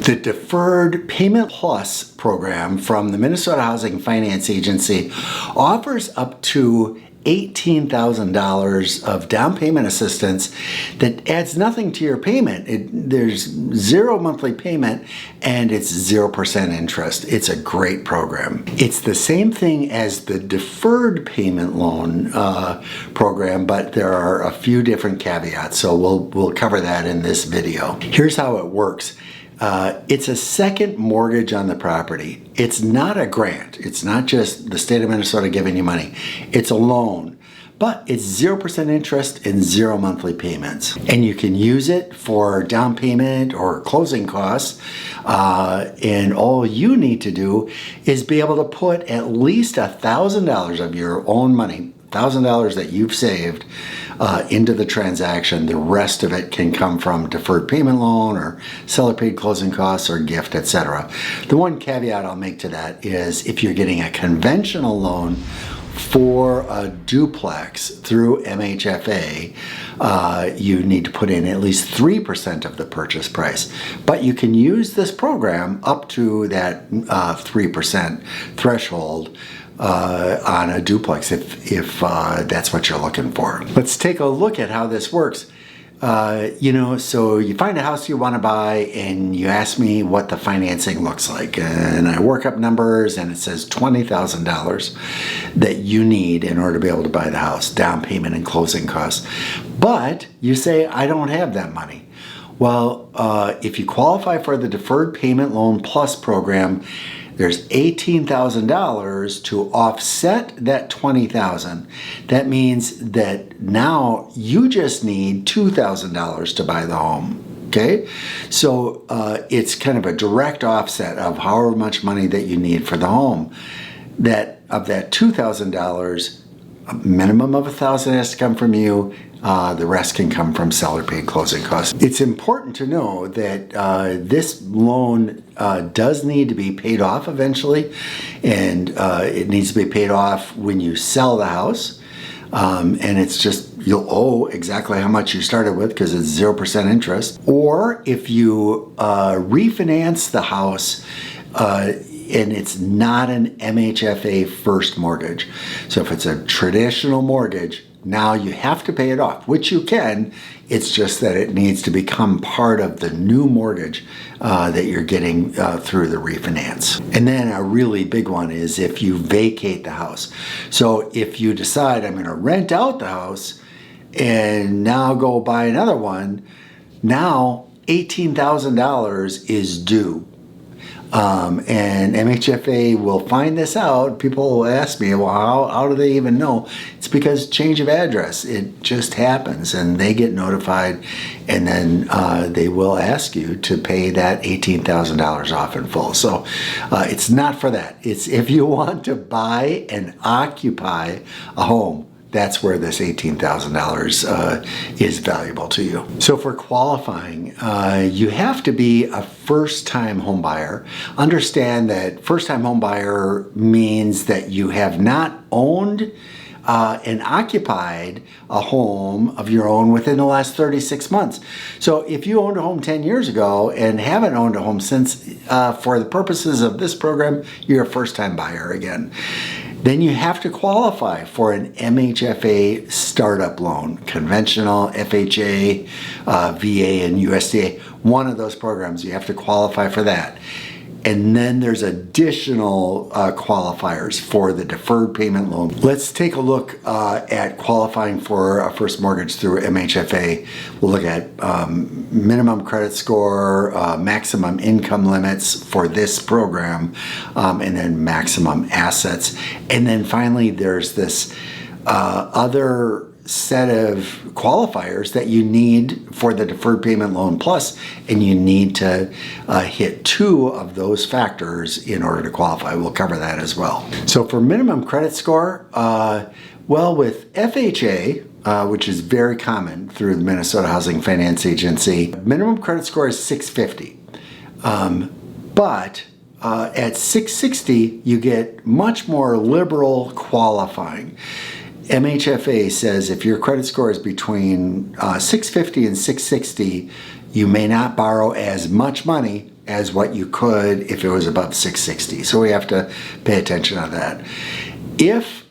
The Deferred Payment Plus program from the Minnesota Housing Finance Agency offers up to $18,000 of down payment assistance that adds nothing to your payment. There's zero monthly payment and it's 0% interest. It's a great program. It's the same thing as the deferred payment loan program, but there are a few different caveats, so we'll cover that in this video. Here's how it works. It's a second mortgage on the property. It's not a grant. It's not just the state of Minnesota giving you money. It's a loan, but it's 0% interest and 0 monthly payments. And you can use it for down payment or closing costs. And all you need to do is be able to put at least $1,000 of your own money, $1,000 that you've saved into the transaction. The rest of it can come from deferred payment loan or seller paid closing costs or gift, etc. The one caveat I'll make to that is if you're getting a conventional loan for a duplex through MHFA, you need to put in at least 3% of the purchase price. But you can use this program up to that 3% threshold on a duplex if that's what you're looking for. Let's take a look at how this works. So you find a house you want to buy and you ask me what the financing looks like, and I work up numbers and it says $20,000 that you need in order to be able to buy the house, down payment and closing costs. But you say, I don't have that money. Well, if you qualify for the Deferred Payment Loan Plus program, there's $18,000 to offset that $20,000. That means that now you just need $2,000 to buy the home. Okay, so it's kind of a direct offset of however much money that you need for the home. That of that $2,000, a minimum of $1,000 has to come from you. The rest can come from seller paid closing costs. It's important to know that this loan does need to be paid off eventually, and it needs to be paid off when you sell the house. And it's just, you'll owe exactly how much you started with because it's 0% interest. Or if you refinance the house, and it's not an MHFA first mortgage. So if it's a traditional mortgage, now you have to pay it off, which you can. It's just that it needs to become part of the new mortgage that you're getting through the refinance. And then a really big one is if you vacate the house. So if you decide I'm going to rent out the house and now go buy another one, now $18,000 is due. And MHFA will find this out. People will ask me, well, how do they even know? It's because change of address. It just happens and they get notified, and then they will ask you to pay that $18,000 off in full. So it's not for that. It's if you want to buy and occupy a home. That's where this $18,000 is valuable to you. So for qualifying, you have to be a first-time home buyer. Understand that first-time home buyer means that you have not owned and occupied a home of your own within the last 36 months. So if you owned a home 10 years ago and haven't owned a home since, for the purposes of this program, you're a first-time buyer again. Then you have to qualify for an MHFA startup loan, conventional, FHA, VA, and USDA. One of those programs, you have to qualify for that. And then there's additional qualifiers for the deferred payment loan. Let's take a look at qualifying for a first mortgage through MHFA. We'll look at minimum credit score, maximum income limits for this program, and then maximum assets. And then finally, there's this other set of qualifiers that you need for the Deferred Payment Loan Plus, and you need to hit 2 of those factors in order to qualify. We'll cover that as well. So for minimum credit score, well, with FHA, which is very common through the Minnesota Housing Finance Agency, minimum credit score is 650. But at 660, you get much more liberal qualifying. MHFA says if your credit score is between 650 and 660, you may not borrow as much money, as what you could if it was above 660. So we have to pay attention to that. If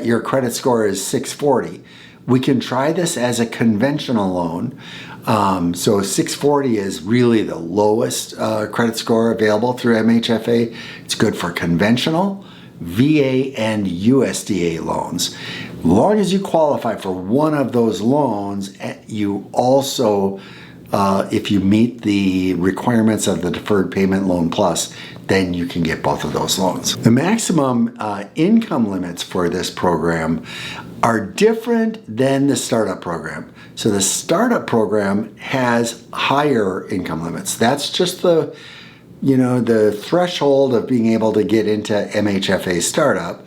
your credit score is 640, we can try this as a conventional loan. So 640 is really the lowest credit score available through MHFA. It's good for conventional, VA, and USDA loans. As long as you qualify for one of those loans, you also, if you meet the requirements of the Deferred Payment Loan Plus, then you can get both of those loans. The maximum income limits for this program are different than the startup program. So the startup program has higher income limits. That's just the threshold of being able to get into MHFA startup.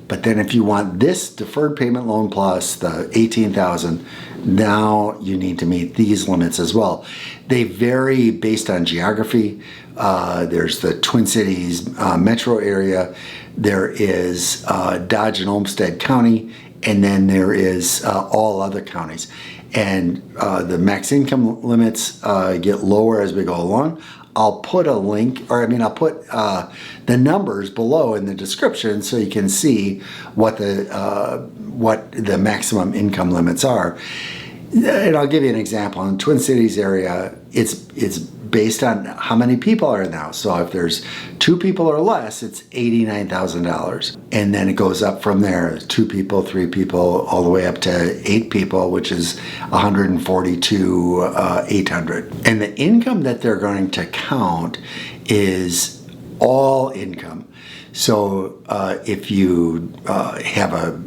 But then if you want this Deferred Payment Loan Plus, the $18,000, now you need to meet these limits as well. They vary based on geography. There's the Twin Cities metro area. There is Dodge and Olmsted County, and then there is all other counties. And the max income limits get lower as we go along. I'll put a link, I'll put the numbers below in the description so you can see what the maximum income limits are. And I'll give you an example. In Twin Cities area, it's based on how many people are in the house. So if there's 2 people or less, it's $89,000. And then it goes up from there, 2 people, 3 people, all the way up to 8 people, which is $142,800. And the income that they're going to count is all income. So if you have a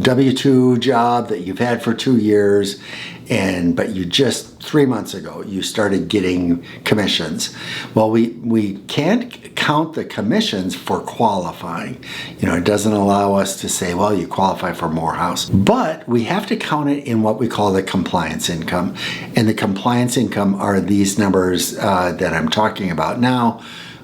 W-2 job that you've had for 2 years, but you just 3 months ago you started getting commissions. Well, we can't count the commissions for qualifying. It doesn't allow us to say, well, you qualify for more house. But we have to count it in what we call the compliance income. And the compliance income are these numbers that I'm talking about now.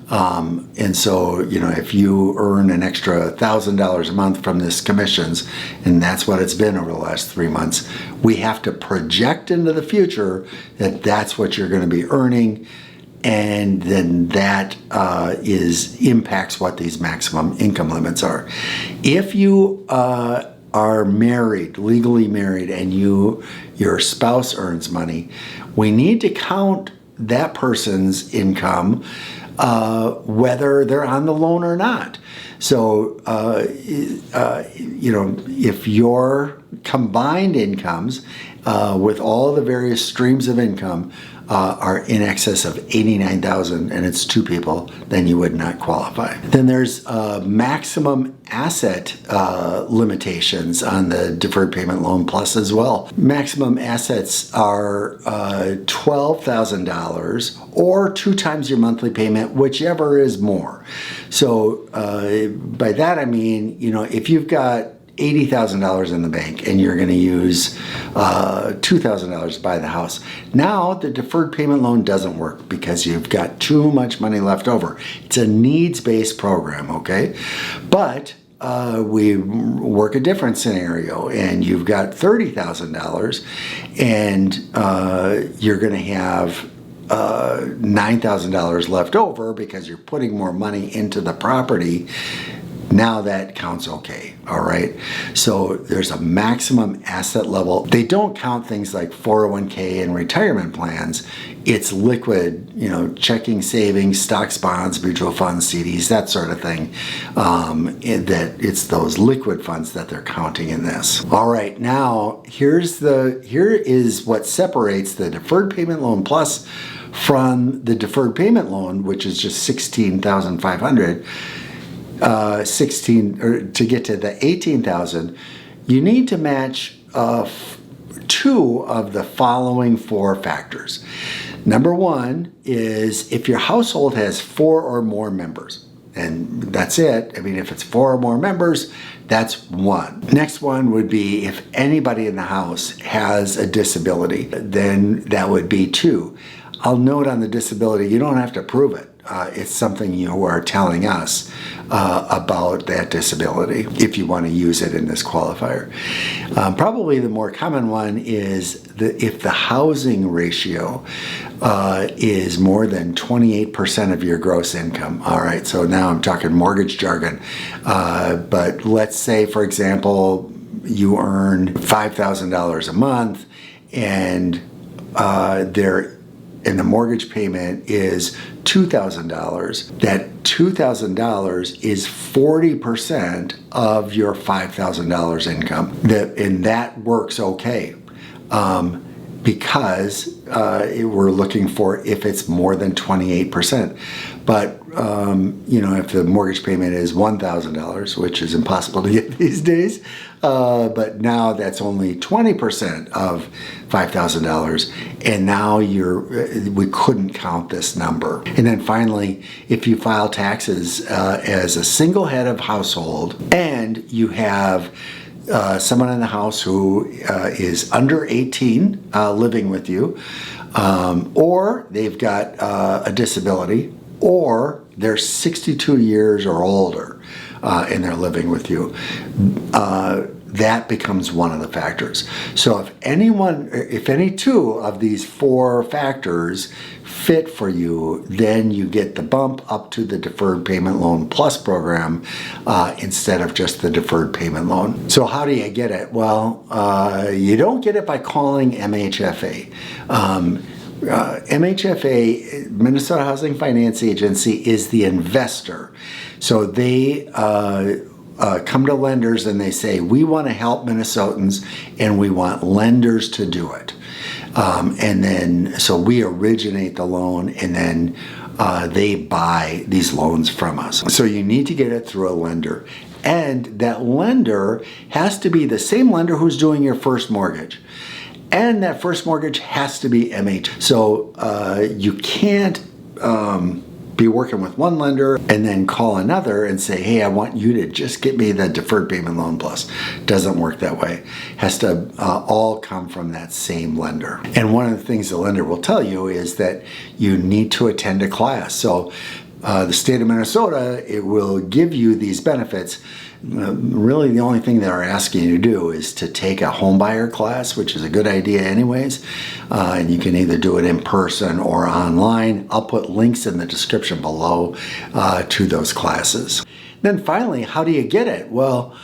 And so, if you earn an extra $1,000 a month from this commissions, and that's what it's been over the last 3 months, we have to project into the future that that's what you're going to be earning, and then that impacts what these maximum income limits are. If you are married, legally married, and your spouse earns money, we need to count that person's income whether they're on the loan or not. So, if your combined incomes with all the various streams of income are in excess of $89,000 and it's 2 people, then you would not qualify. Then there's maximum asset limitations on the Deferred Payment Loan Plus as well. Maximum assets are $12,000 or 2 times your monthly payment, whichever is more. So by that I mean, if you've got $80,000 in the bank and you're going to use $2,000 to buy the house. Now the deferred payment loan doesn't work because you've got too much money left over. It's a needs-based program, okay? But we work a different scenario and you've got $30,000 and you're going to have $9,000 left over because you're putting more money into the property. Now that counts okay, all right? So there's a maximum asset level. They don't count things like 401k and retirement plans. It's liquid, checking, savings, stocks, bonds, mutual funds, CDs, that sort of thing. That it's those liquid funds that they're counting in this. All right, now here is what separates the Deferred Payment Loan Plus from the deferred payment loan, which is just $16,500. 16 or to get to the 18,000, you need to match 2 of the following 4 factors. Number 1 is if your household has 4 or more members, and that's it. If it's 4 or more members, that's 1. Next one would be if anybody in the house has a disability, then that would be 2. I'll note on the disability, you don't have to prove it. It's something you are telling us about that disability if you want to use it in this qualifier. Probably the more common one is if the housing ratio is more than 28% of your gross income. All right, so now I'm talking mortgage jargon. But let's say, for example, you earn $5,000 a month and and the mortgage payment is $2,000. That $2,000 is 40% of your $5,000 income. And that works okay. Because we're looking for if it's more than 28%. But, if the mortgage payment is $1,000, which is impossible to get these days, but now that's only 20% of $5,000, and now we couldn't count this number. And then finally, if you file taxes as a single head of household and you have someone in the house who is under 18 living with you, or they've got a disability, or they're 62 years or older and they're living with you, that becomes one of the factors. So if any two of these four factors fit for you, then you get the bump up to the Deferred Payment Loan Plus program instead of just the Deferred Payment Loan. So how do you get it? Well, you don't get it by calling MHFA. MHFA, Minnesota Housing Finance Agency, is the investor. So they come to lenders and they say, we want to help Minnesotans and we want lenders to do it. And then, so we originate the loan and then they buy these loans from us. So you need to get it through a lender. And that lender has to be the same lender who's doing your first mortgage. And that first mortgage has to be MH. So you can't be working with one lender and then call another and say, hey, I want you to just get me the Deferred Payment Loan Plus. Doesn't work that way. Has to all come from that same lender. And one of the things the lender will tell you is that you need to attend a class. So the state of Minnesota, it will give you these benefits. Really the only thing they're asking you to do is to take a Homebuyer class, which is a good idea anyways, and you can either do it in person or online. I'll put links in the description below to those classes. Then finally, how do you get it? Well,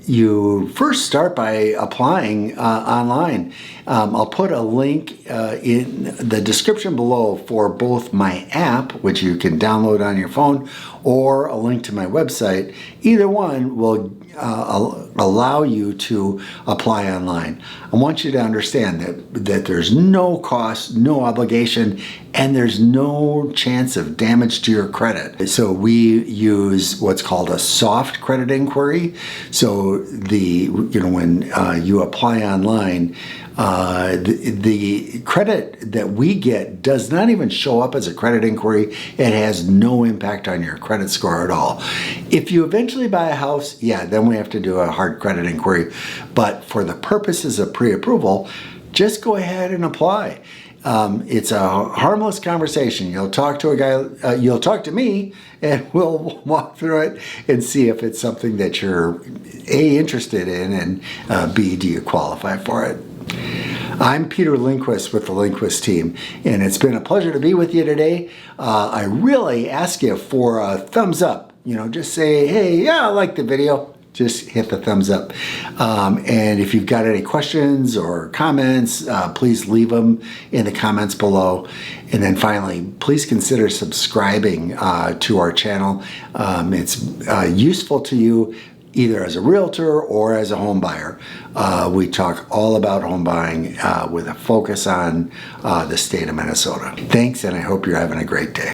you first start by applying online. I'll put a link in the description below for both my app, which you can download on your phone, or a link to my website. Either one will allow you to apply online. I want you to understand that there's no cost, no obligation, and there's no chance of damage to your credit. So we use what's called a soft credit inquiry. So when you apply online, the credit that we get does not even show up as a credit inquiry. It has no impact on your credit score at all. If you eventually buy a house, yeah, then we have to do a hard credit inquiry. But for the purposes of pre-approval, just go ahead and apply. It's a harmless conversation. You'll talk to a guy, you'll talk to me, and we'll walk through it and see if it's something that you're A, interested in, and B, do you qualify for it. I'm Peter Lindquist with the Lindquist team, and it's been a pleasure to be with you today. I really ask you for a thumbs up. Just say, hey, yeah, I like the video. Just hit the thumbs up. And if you've got any questions or comments, please leave them in the comments below. And then finally, please consider subscribing to our channel. It's useful to you either as a realtor or as a home buyer. We talk all about home buying with a focus on the state of Minnesota. Thanks, and I hope you're having a great day.